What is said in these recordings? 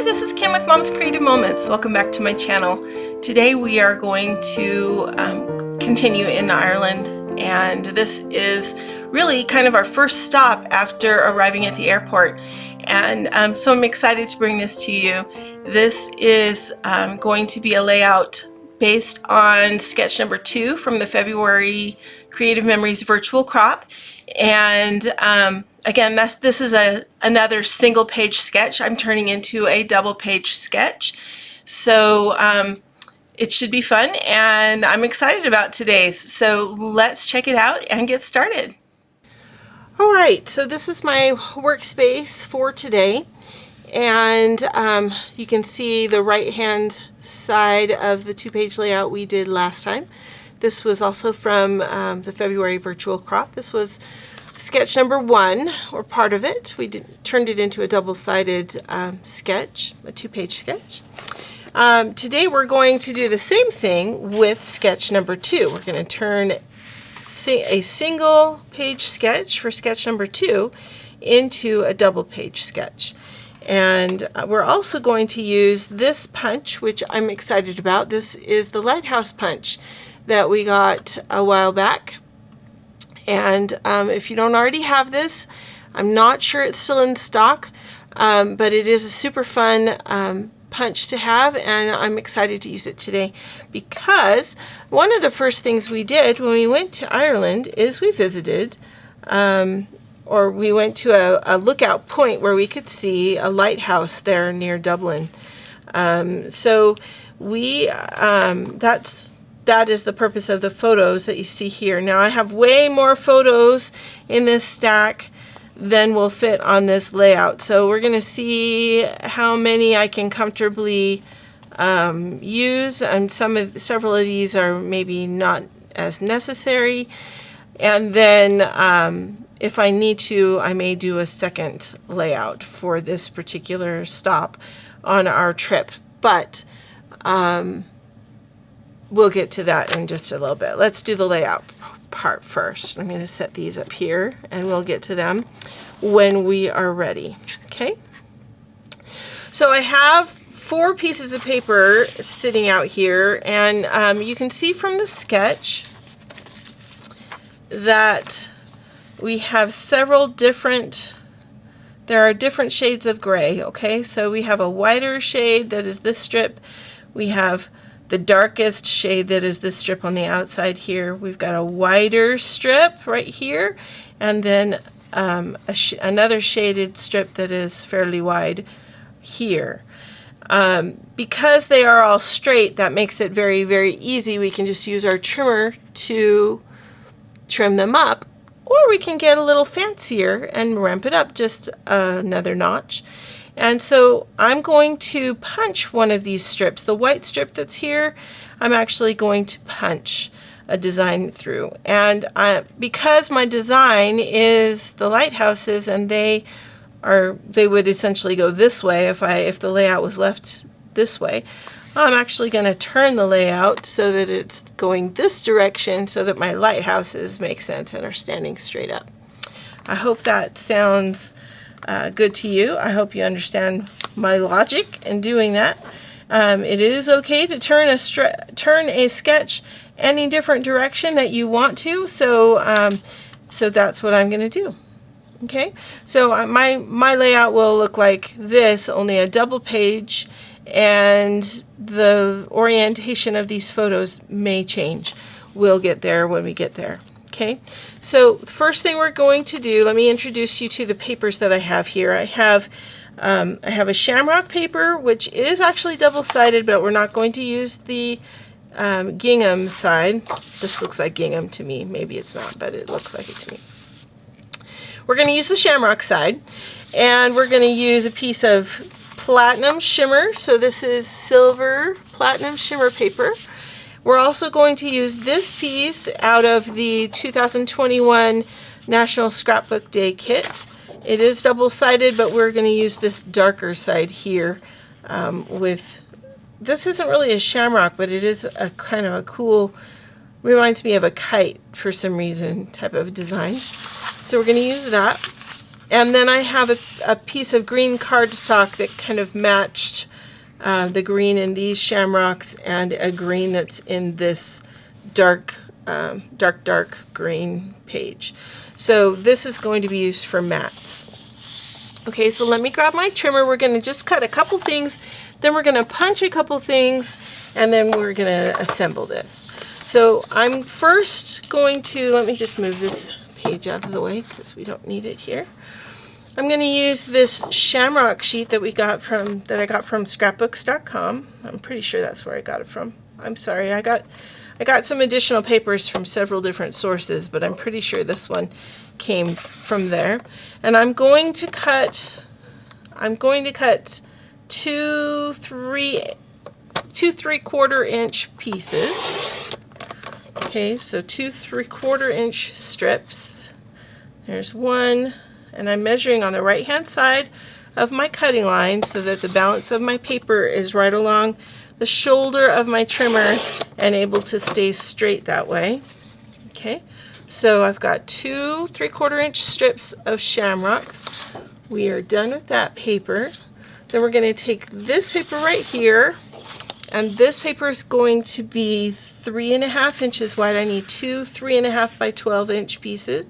this is Kim with Mom's Creative Moments. Welcome back to my channel. Today we are going to continue in Ireland, and this is really kind of our first stop after arriving at the airport. And so I'm excited to bring this to you. This is going to be a layout based on sketch number 2 from the February Creative Memories virtual crop. And again, this is another single page sketch I'm turning into a double page sketch. So it should be fun, and I'm excited about today's. So let's check it out and get started. All right, so this is my workspace for today. And you can see the right hand side of the 2-page layout we did last time. This was also from the February virtual crop. This was sketch number 1, or part of it. We turned it into a double-sided sketch, a 2-page sketch. Today we're going to do the same thing with sketch number 2. We're going to turn a single page sketch for sketch number 2 into a double page sketch. And we're also going to use this punch, which I'm excited about. This is the Lighthouse punch that we got a while back. And if you don't already have this, I'm not sure it's still in stock, but it is a super fun punch to have, and I'm excited to use it today because one of the first things we did when we went to Ireland is we visited or we went to a lookout point where we could see a lighthouse there near Dublin. So we that is the purpose of the photos that you see here. Now I have way more photos in this stack than will fit on this layout. So we're going to see how many I can comfortably use. And several of these are maybe not as necessary. And then if I need to, I may do a second layout for this particular stop on our trip. But we'll get to that in just a little bit. Let's do the layout part first. I'm going to set these up here, and we'll get to them when we are ready. Okay? So I have 4 pieces of paper sitting out here, and you can see from the sketch that we have several different, there are different shades of gray, okay? So we have a whiter shade that is this strip. We have the darkest shade that is this strip on the outside here. We've got a wider strip right here, and then another shaded strip that is fairly wide here. Because they are all straight, that makes it very, very easy. We can just use our trimmer to trim them up, or we can get a little fancier and ramp it up just another notch. And so I'm going to punch one of these strips. The white strip that's here, I'm actually going to punch a design through. And because my design is the lighthouses, and they would essentially go this way if the layout was left this way, I'm actually going to turn the layout so that it's going this direction so that my lighthouses make sense and are standing straight up. I hope that sounds good to you. I hope you understand my logic in doing that. It is okay to turn a sketch any different direction that you want to. So so that's what I'm going to do. Okay. So my layout will look like this, only a double page, and the orientation of these photos may change. We'll get there when we get there. Okay, so first thing we're going to do, let me introduce you to the papers that I have here. I have a shamrock paper, which is actually double-sided, but we're not going to use the gingham side. This looks like gingham to me. Maybe it's not, but it looks like it to me. We're going to use the shamrock side, and we're going to use a piece of platinum shimmer. So this is silver platinum shimmer paper. We're also going to use this piece out of the 2021 National Scrapbook Day Kit. It is double-sided, but we're going to use this darker side here this isn't really a shamrock, but it is a kind of a cool, reminds me of a kite for some reason type of design. So we're going to use that. And then I have a piece of green cardstock that kind of matched the green in these shamrocks and a green that's in this dark green page. So this is going to be used for mats. Okay, so let me grab my trimmer. We're going to just cut a couple things, then we're going to punch a couple things, and then we're going to assemble this. So I'm first going to, let me just move this page out of the way because we don't need it here. I'm going to use this shamrock sheet that I got from scrapbooks.com. I'm pretty sure that's where I got it from. I'm sorry, I got some additional papers from several different sources, but I'm pretty sure this one came from there. And I'm going to cut two 3/4 inch pieces. Okay, so 2 3/4 inch strips. There's one, and I'm measuring on the right hand side of my cutting line so that the balance of my paper is right along the shoulder of my trimmer and able to stay straight that way. Okay, so I've got 2 3/4 inch strips of shamrocks. We are done with that paper. Then we're going to take this paper right here, and this paper is going to be 3.5 inches wide. I need 2 3.5 by 12 inch pieces.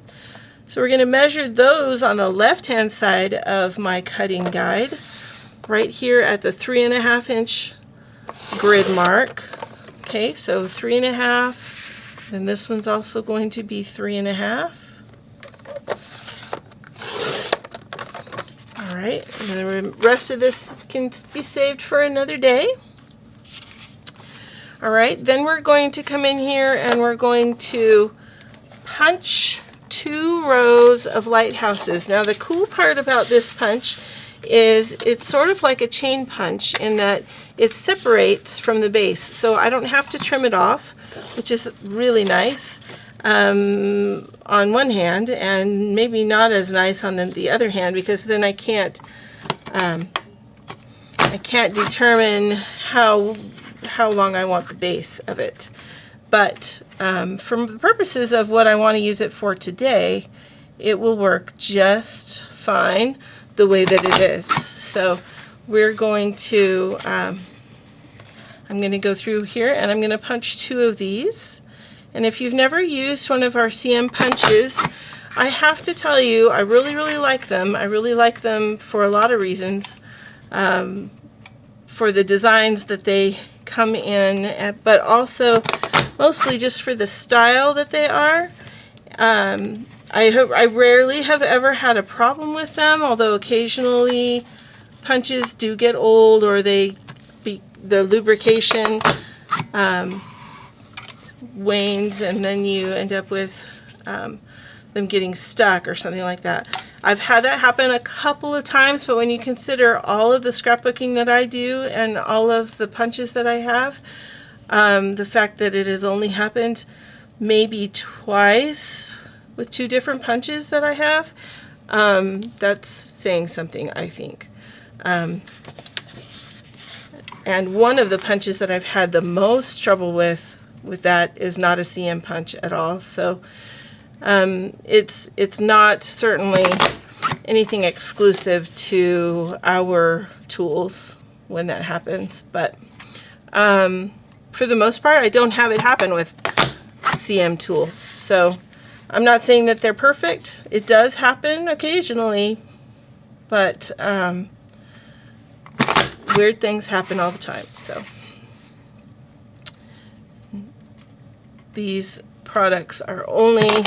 So we're going to measure those on the left hand side of my cutting guide, right here at the 3.5 inch grid mark. Okay, so 3.5, then this one's also going to be 3.5. All right, and the rest of this can be saved for another day. All right, then we're going to come in here and we're going to punch 2 rows of lighthouses. Now the cool part about this punch is it's sort of like a chain punch in that it separates from the base, so I don't have to trim it off, which is really nice on one hand, and maybe not as nice on the other hand, because then I can't determine how long I want the base of it. But for the purposes of what I want to use it for today, it will work just fine the way that it is. So we're going to, I'm going to go through here and I'm going to punch 2 of these. And if you've never used one of our CM punches, I have to tell you, I really like them. I really like them for a lot of reasons. For the designs that they come in, but also mostly just for the style that they are. I rarely have ever had a problem with them, although occasionally punches do get old, or the lubrication wanes, and then you end up with them getting stuck or something like that. I've had that happen a couple of times, but when you consider all of the scrapbooking that I do and all of the punches that I have, the fact that it has only happened maybe twice with 2 different punches that I have, that's saying something, I think. And one of the punches that I've had the most trouble with that is not a CM punch at all. So it's not certainly anything exclusive to our tools when that happens, but for the most part I don't have it happen with CM tools. So I'm not saying that they're perfect. It does happen occasionally, but weird things happen all the time. So these products are only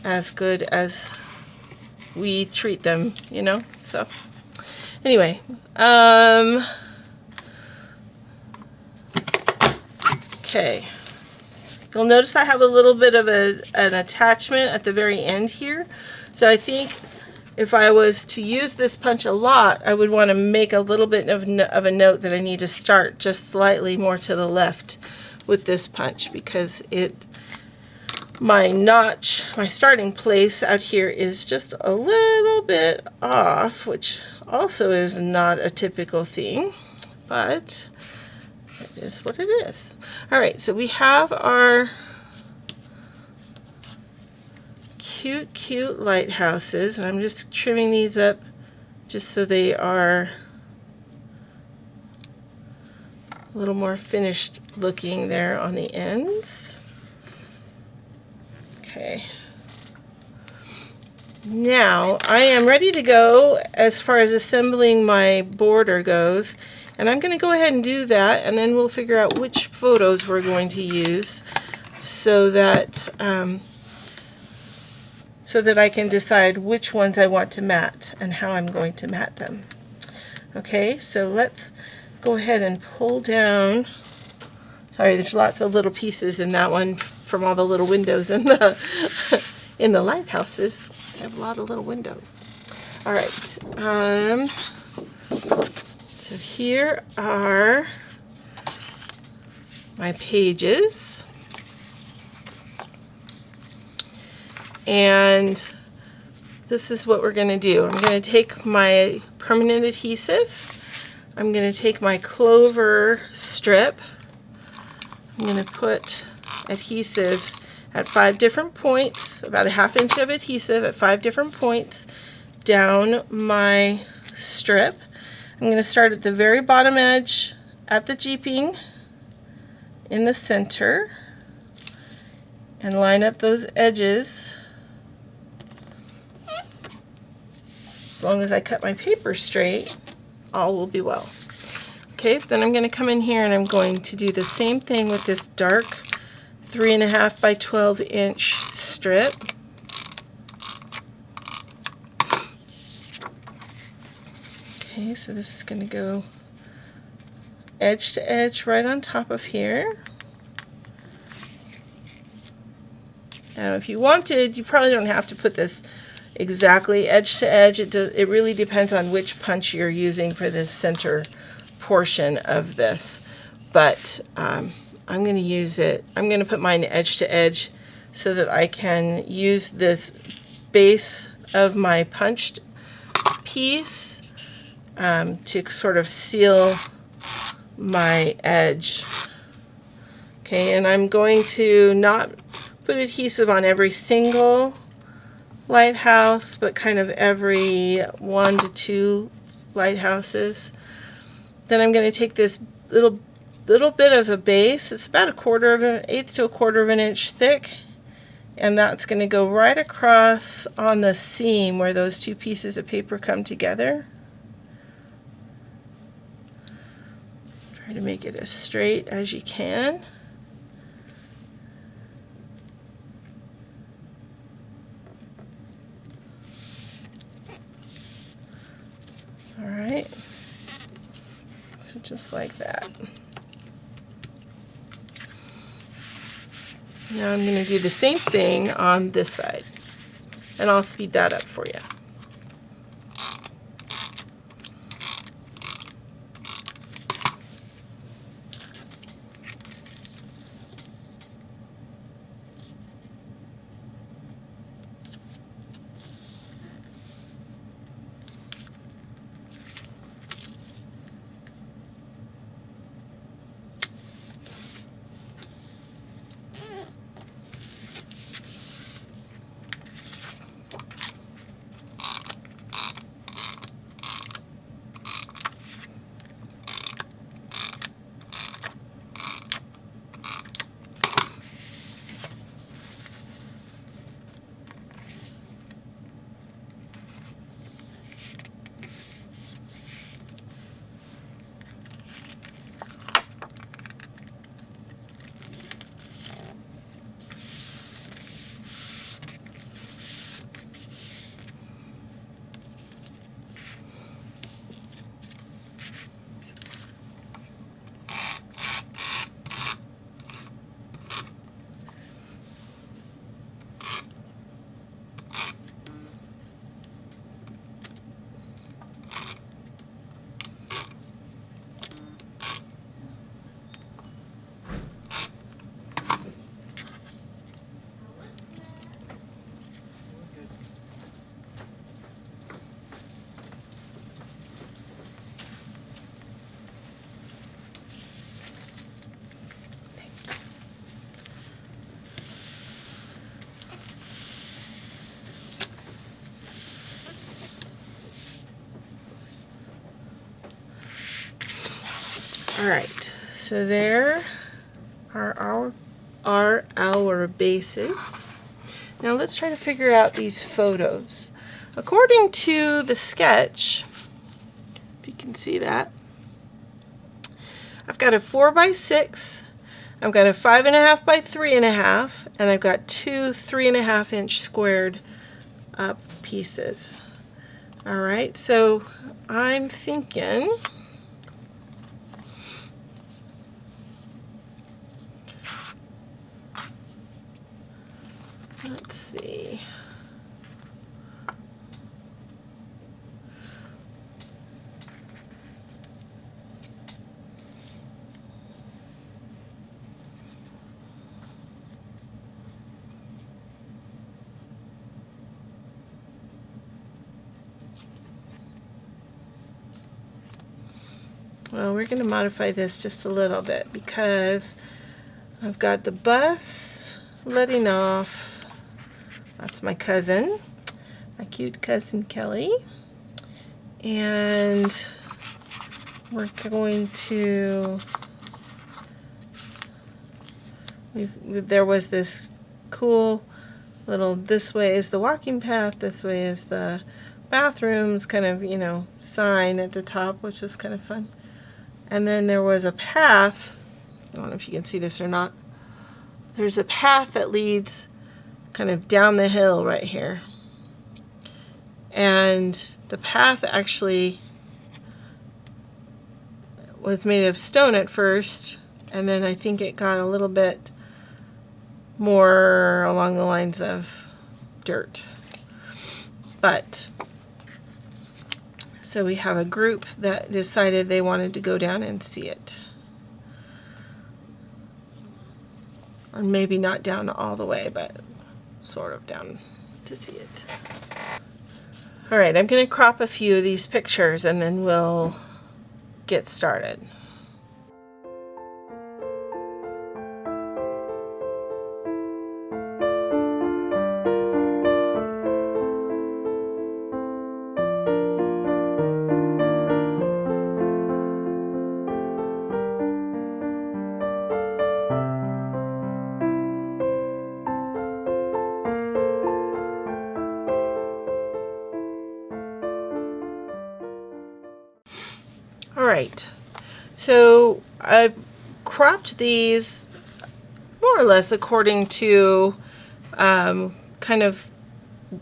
as good as we treat them, you know. So anyway, okay, you'll notice I have a little bit of an attachment at the very end here. So I think if I was to use this punch a lot, I would want to make a little bit of a note that I need to start just slightly more to the left with this punch, because my notch, my starting place out here is just a little bit off, which also is not a typical thing, but it is what it is. All right, so we have our cute, cute lighthouses, and I'm just trimming these up just so they are a little more finished looking there on the ends. Okay. Now I am ready to go as far as assembling my border goes, and I'm going to go ahead and do that, and then we'll figure out which photos we're going to use so that I can decide which ones I want to mat and how I'm going to mat them. Okay, so let's go ahead and pull down. Sorry, there's lots of little pieces in that one from all the little windows in the in the lighthouses. They have a lot of little windows. All right. So here are my pages. And this is what we're going to do. I'm going to take my permanent adhesive. I'm going to take my clover strip. I'm going to put adhesive at 5 different points, about a ½ inch of adhesive at 5 different points down my strip. I'm going to start at the very bottom edge at the jeeping in the center and line up those edges. As long as I cut my paper straight, all will be well. Okay, then I'm going to come in here and I'm going to do the same thing with this dark 3.5 by 12 inch strip. Okay, so this is going to go edge to edge right on top of here. Now if you wanted, you probably don't have to put this exactly edge to edge. It really depends on which punch you're using for this center portion of this, but I'm going to use it. I'm going to put mine edge to edge so that I can use this base of my punched piece to sort of seal my edge. Okay, and I'm going to not put adhesive on every single lighthouse, but kind of every 1 to 2 lighthouses. Then I'm going to take this little bit of a base. It's about 1/4 to 1/4 of an inch thick, and that's going to go right across on the seam where those 2 pieces of paper come together. Try to make it as straight as you can. All right, so just like that. Now I'm going to do the same thing on this side, and I'll speed that up for you. All right, so there are our bases. Now let's try to figure out these photos. According to the sketch, if you can see that, I've got a 4x6, I've got a 5.5 by 3.5, and I've got two 3.5 inch squared up pieces. All right, so I'm thinking let's see. Well, we're going to modify this just a little bit because I've got the bus letting off. That's my cousin, my cute cousin Kelly. And we're going to, there was this cool little, this way is the walking path, this way is the bathrooms, kind of, you know, sign at the top, which was kind of fun. And then there was a path, I don't know if you can see this or not, there's a path that leads kind of down the hill right here. And the path actually was made of stone at first, and then I think it got a little bit more along the lines of dirt. But so we have a group that decided they wanted to go down and see it. Or maybe not down all the way, but sort of down to see it. All right, I'm going to crop a few of these pictures and then we'll get started. All right, so I've cropped these more or less according to kind of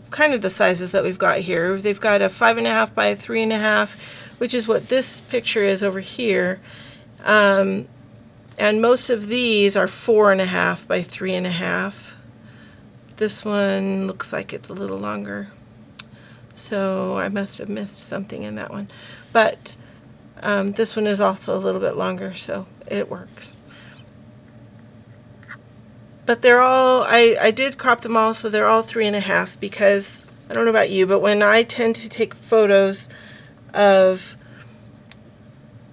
the sizes that we've got here. They've got a 5.5 by 3.5, which is what this picture is over here, and most of these are 4.5 by 3.5. This one looks like it's a little longer, so I must have missed something in that one, but this one is also a little bit longer, so it works. But they're all, I did crop them all, so they're all 3.5, because I don't know about you, but when I tend to take photos of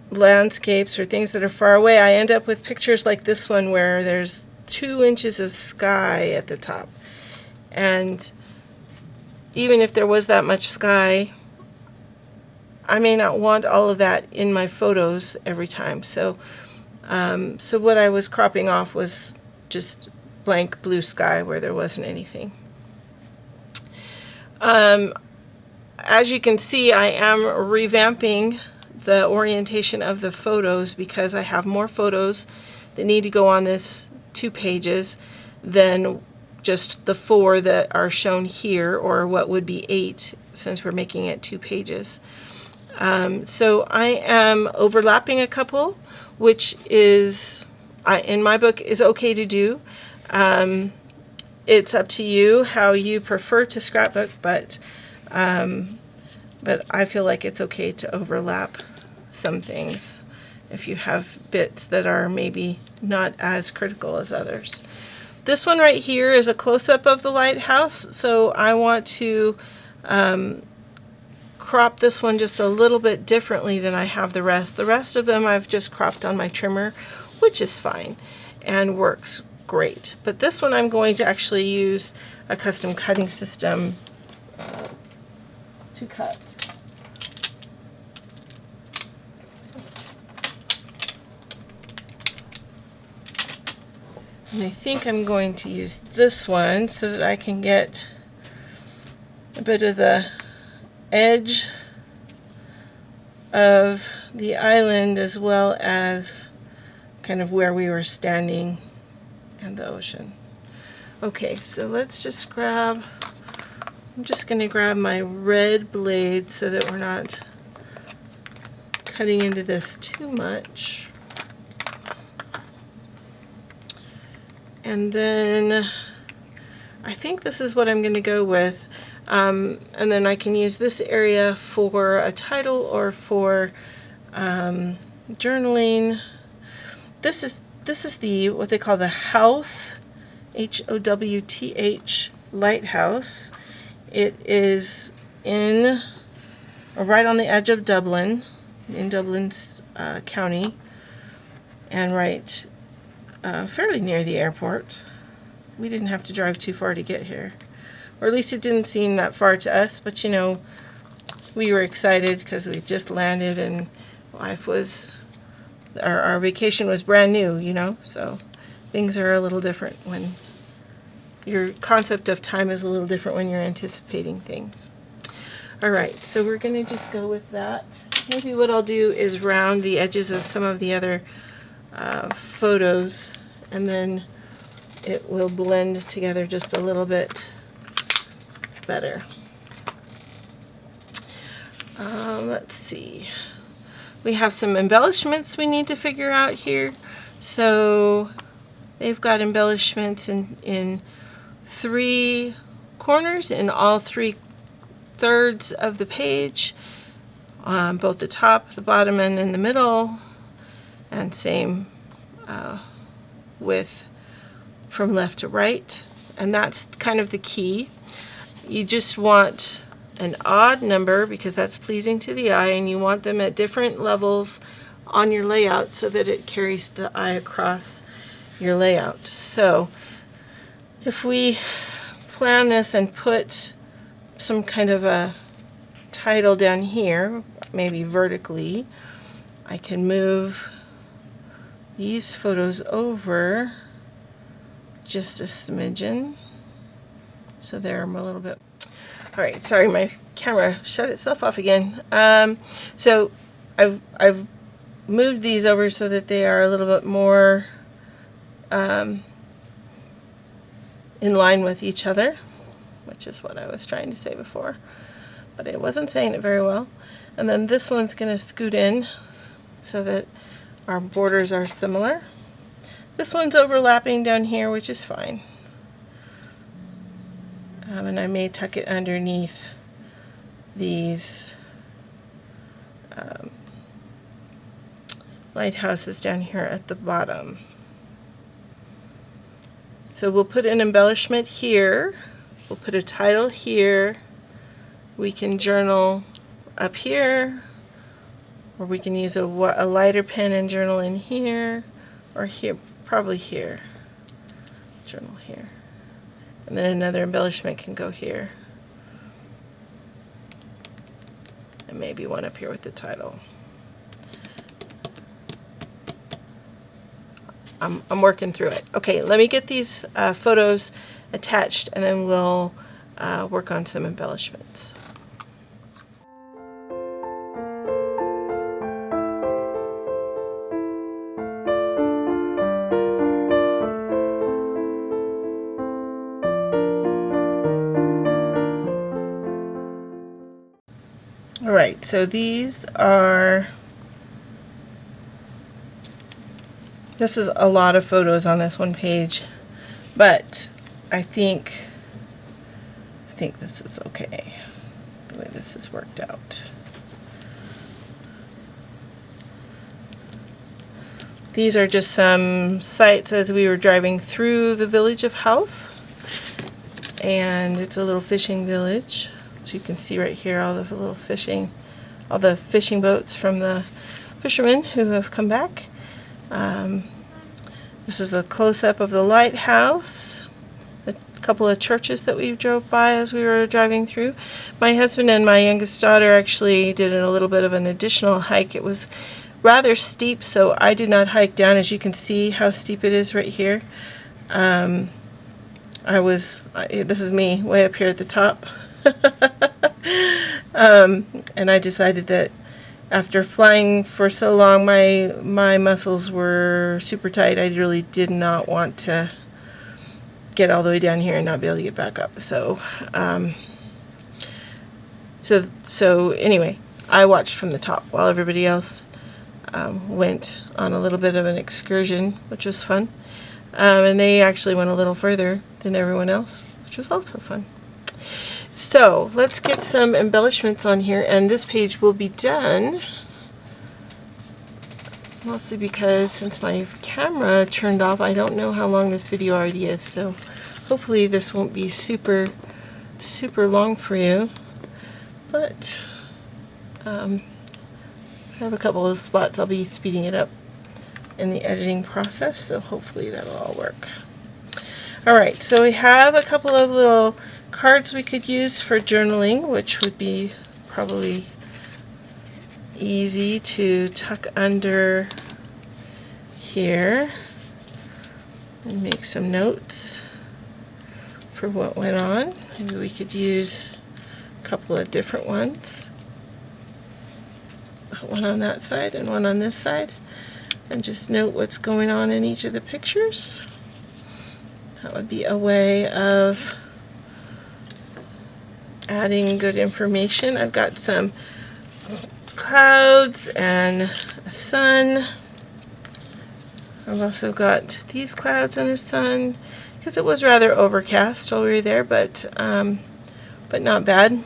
landscapes or things that are far away, I end up with pictures like this one where there's 2 inches of sky at the top. And even if there was that much sky, I may not want all of that in my photos every time. So so what I was cropping off was just blank blue sky where there wasn't anything. As you can see, I am revamping the orientation of the photos because I have more photos that need to go on this 2 pages than just the 4 that are shown here, or what would be 8 since we're making it 2 pages. So I am overlapping a couple, which is, in my book, is okay to do. It's up to you how you prefer to scrapbook, but I feel like it's okay to overlap some things if you have bits that are maybe not as critical as others. This one right here is a close-up of the lighthouse, so I want to crop this one just a little bit differently than I have the rest. The rest of them I've just cropped on my trimmer, which is fine and works great. But this one I'm going to actually use a custom cutting system to cut. And I think I'm going to use this one so that I can get a bit of the edge of the island as well as kind of where we were standing and the ocean. Okay, so let's just grab, I'm just going to grab my red blade so that we're not cutting into this too much. And then I think this is what I'm going to go with. And then I can use this area for a title or for journaling. This is the what they call the Howth, Howth Lighthouse. It is in right on the edge of Dublin, in Dublin's county, and right fairly near the airport. We didn't have to drive too far to get here, or at least it didn't seem that far to us, but you know, we were excited because we just landed and life was, our vacation was brand new, you know, so things are a little different when your concept of time is a little different when you're anticipating things. All right, so we're going to just go with that. Maybe what I'll do is round the edges of some of the other photos, and then it will blend together just a little bit better. Let's see. We have some embellishments we need to figure out here. So they've got embellishments in 3 corners in all 3/3 of the page, both the top, the bottom, and in the middle, and same with from left to right. And that's kind of the key. You just want an odd number because that's pleasing to the eye, and you want them at different levels on your layout so that it carries the eye across your layout. So if we plan this and put some kind of a title down here, maybe vertically, I can move these photos over just a smidgen so they're a little bit. All right, sorry, my camera shut itself off again. So I've moved these over so that they are a little bit more in line with each other, which is what I was trying to say before, but I wasn't saying it very well. And then this one's going to scoot in so that our borders are similar. This one's overlapping down here, which is fine. And I may tuck it underneath these lighthouses down here at the bottom. So we'll put an embellishment here. We'll put a title here. We can journal up here, or we can use a lighter pen and journal in here, or here, probably here. Journal here. And then another embellishment can go here. And maybe one up here with the title. I'm working through it. Okay, let me get these photos attached, and then we'll work on some embellishments. All right, so this is a lot of photos on this one page, but I think this is okay, the way this is worked out. These are just some sights as we were driving through the village of Howth, and it's a little fishing village. So you can see right here all the little fishing boats from the fishermen who have come back. This is a close-up of the lighthouse, a couple of churches that we drove by as we were driving through. My husband and my youngest daughter actually did a little bit of an additional hike. It was rather steep, so I did not hike down. As you can see how steep it is right here. This is me way up here at the top. And I decided that after flying for so long, my muscles were super tight. I really did not want to get all the way down here and not be able to get back up. So, so anyway, I watched from the top while everybody else went on a little bit of an excursion, which was fun. And they actually went a little further than everyone else, which was also fun. So let's get some embellishments on here, and this page will be done, mostly because since my camera turned off, I don't know how long this video already is, so hopefully this won't be super long for you. But I have a couple of spots I'll be speeding it up in the editing process, so hopefully that'll all work. Alright, so we have a couple of little cards we could use for journaling, which would be probably easy to tuck under here and make some notes for what went on. Maybe we could use a couple of different ones. One on that side and one on this side, and just note what's going on in each of the pictures. That would be a way of adding good information. I've got some clouds and a sun. I've also got these clouds and a sun, because it was rather overcast while we were there, but not bad.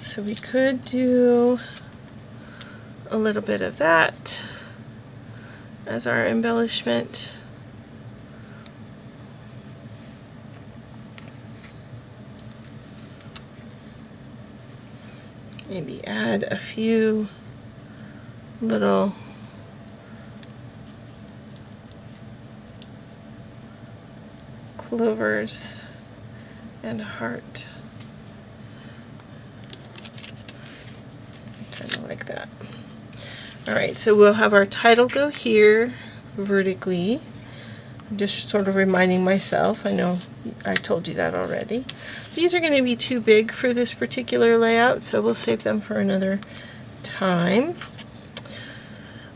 So we could do a little bit of that as our embellishment. Maybe add a few little clovers and a heart. Kind of like that. Alright, so we'll have our title go here vertically. I'm just sort of reminding myself. I know I told you that already. These are going to be too big for this particular layout, so we'll save them for another time.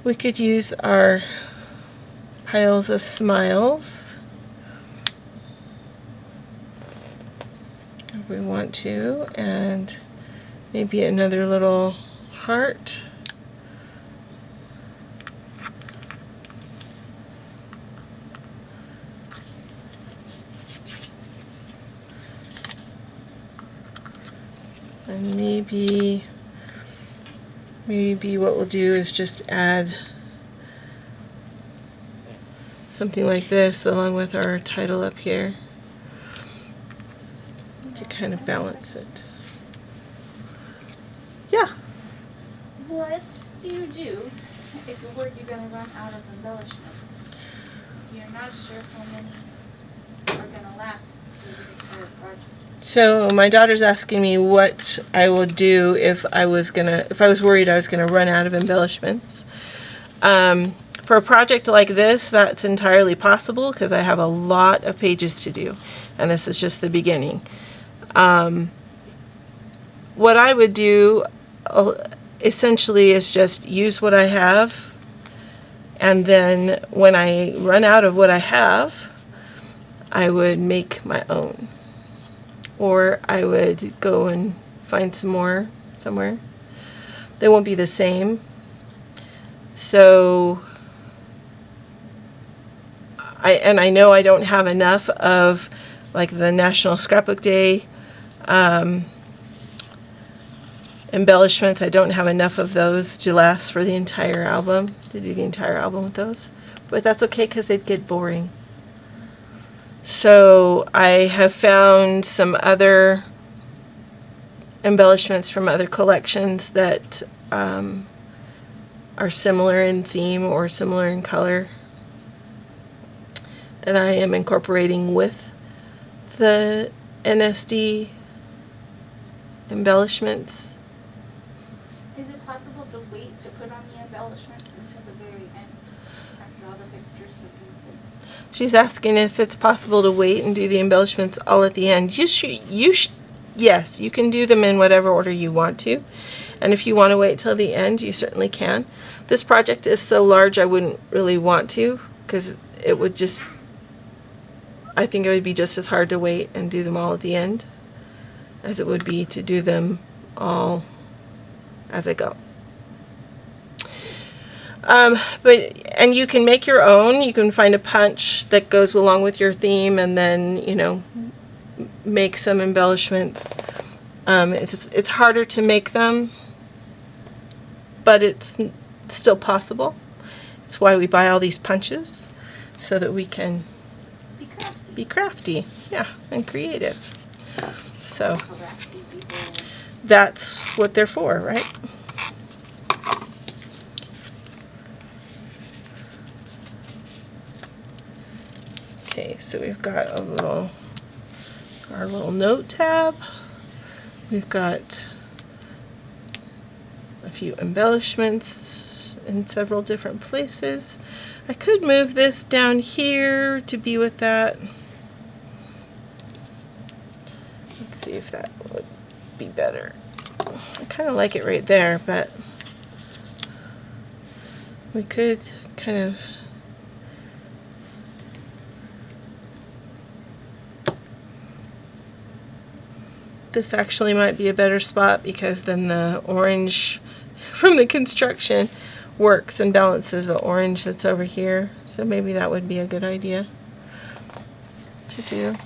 We could use our piles of smiles if we want to, and maybe another little heart. And maybe what we'll do is just add something like this along with our title up here to kind of balance it. Yeah. What do you do if you're worried you're going to run out of embellishments? You're not sure how many are going to last through the entire project. So my daughter's asking me what I would do if I was worried I was gonna run out of embellishments. For a project like this, that's entirely possible because I have a lot of pages to do, and this is just the beginning. What I would do essentially is just use what I have, and then when I run out of what I have, I would make my own. Or I would go and find some more somewhere. They won't be the same. So, I know I don't have enough of like the National Scrapbook Day embellishments. I don't have enough of those to last for the entire album, to do the entire album with those. But that's okay because they'd get boring. So I have found some other embellishments from other collections that are similar in theme or similar in color that I am incorporating with the NSD embellishments. Is it possible to wait to put on the embellishments until the very end after all the pictures have been fixed? She's asking if it's possible to wait and do the embellishments all at the end. Yes, you can do them in whatever order you want to. And if you want to wait till the end, you certainly can. This project is so large I wouldn't really want to, because it would just, I think it would be just as hard to wait and do them all at the end as it would be to do them all as I go. And you can make your own. You can find a punch that goes along with your theme, and then, you know, make some embellishments. It's harder to make them, but it's still possible. It's why we buy all these punches, so that we can be crafty, yeah, and creative. So that's what they're for, right? Okay, so we've got our little note tab. We've got a few embellishments in several different places. I could move this down here to be with that. Let's see if that would be better. I kind of like it right there, but we could kind of this actually might be a better spot, because then the orange from the construction works and balances the orange that's over here. So maybe that would be a good idea to do.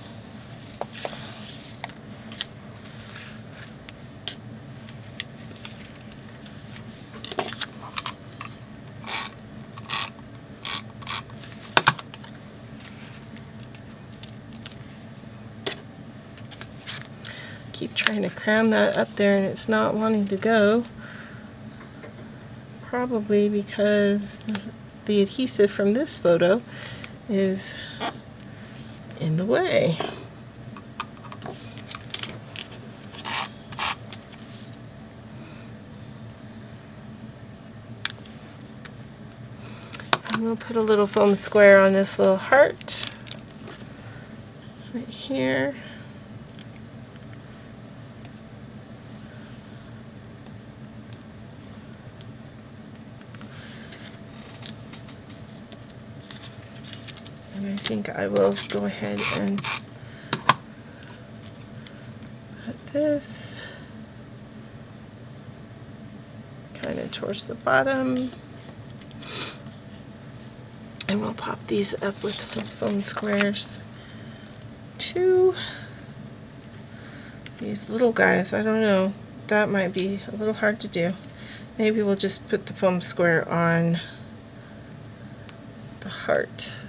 Keep trying to cram that up there and it's not wanting to go. Probably because the adhesive from this photo is in the way. And we'll put a little foam square on this little heart right here. And I think I will go ahead and put this kind of towards the bottom. And we'll pop these up with some foam squares too. These little guys, I don't know, that might be a little hard to do. Maybe we'll just put the foam square on the heart.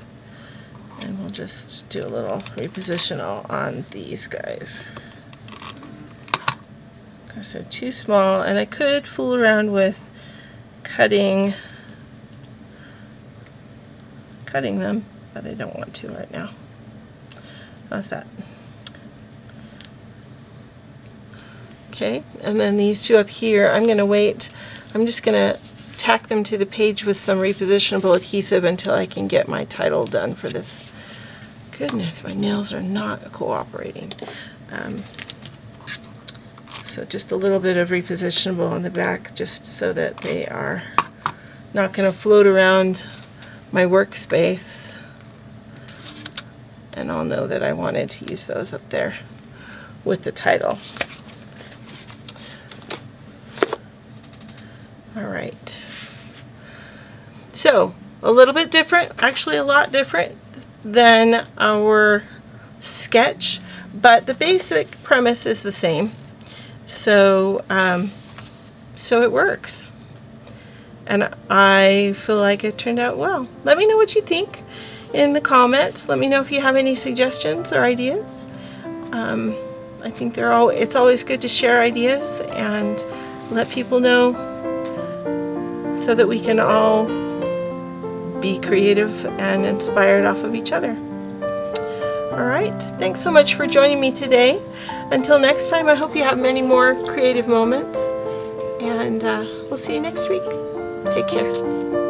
And we'll just do a little repositional on these guys. Because they're too small, and I could fool around with cutting them, but I don't want to right now. How's that? Okay, and then these two up here, I'm going to wait. I'm just going to tack them to the page with some repositionable adhesive until I can get my title done for this. Goodness, my nails are not cooperating. So just a little bit of repositionable on the back, just so that they are not going to float around my workspace, and I'll know that I wanted to use those up there with the title. All right. So a little bit different, actually a lot different than our sketch, but the basic premise is the same. So so it works, and I feel like it turned out well. Let me know what you think in the comments. Let me know if you have any suggestions or ideas. I think it's always good to share ideas and let people know, so that we can all be creative and inspired off of each other. All right, thanks so much for joining me today. Until next time, I hope you have many more creative moments, and we'll see you next week. Take care.